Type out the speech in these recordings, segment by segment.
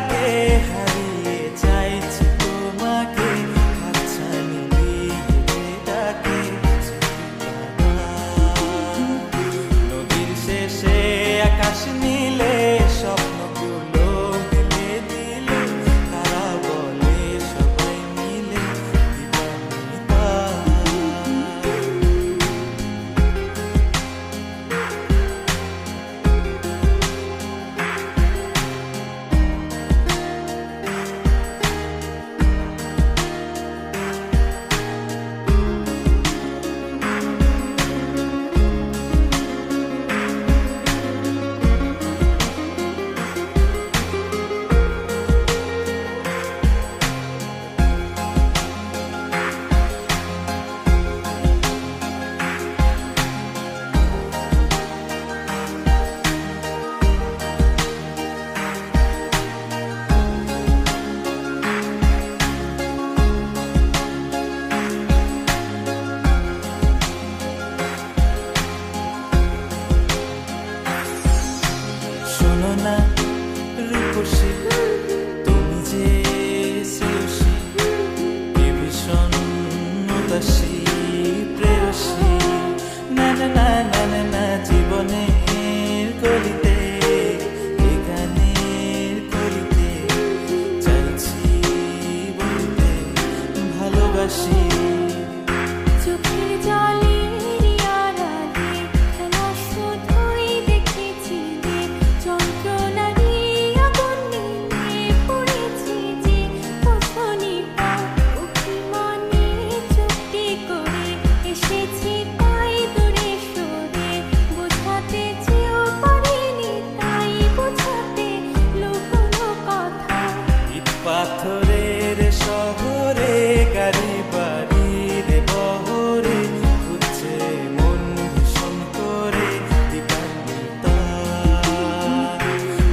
ডাকে হারিয়ে চাইছি তোমাকে, হাতছানি দিয়ে ডাকে নদীর শেষে আকাশ নীলে স্বপ্নগুলো দিলে দিলে, তারা বলে সবাই মিলে দিবানিতা। শোনো না রূপসী, তুমি যে শ্রেয়সী, কে ভীষণ উদাসী প্রেয়সী, না না না না না না, জীবনের কলিতে এ গানের কলিতে চাইছি বলতে ভালোবাসি। চোখের জলের আড়ালে খেলা শুধুই দেখেছি যে, যন্ত্রণারই আগুন নিয়ে পড়েছি যে, কখনিটা অভিমানে চুক্তি করে এসেছি তাই দূরে সরে, বোঝাতে চেয়েও পারিনি তাই বোঝাতে লুকোনো কথা। ইট পাথরের শহরে গাড়ি বাড়ির বহরে খুঁজছে মন ভীষণ করে দিবানিতা।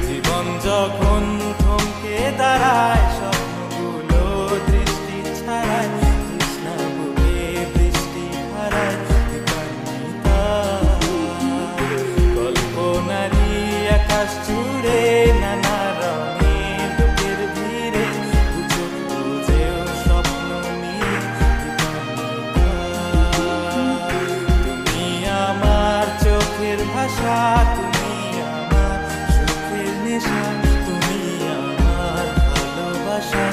জীবন যখন থমকে দাঁড়ায়, স্বপ্নগুলো দৃষ্টি ছাড়ায়, তৃষ্ণা বুকে বৃষ্টি হারায় দিবানিতা। কল্পনারই আকাশ জুড়ে নানা রঙে লোকের ভিড়ে, গুজব বুঝেও স্বপ্ন নিয়ে দিবানিতা। তুমি আমার চোখের ভাষা, তুমি আমার সুখের নেশা, তুমি আমার ভালোবাসা।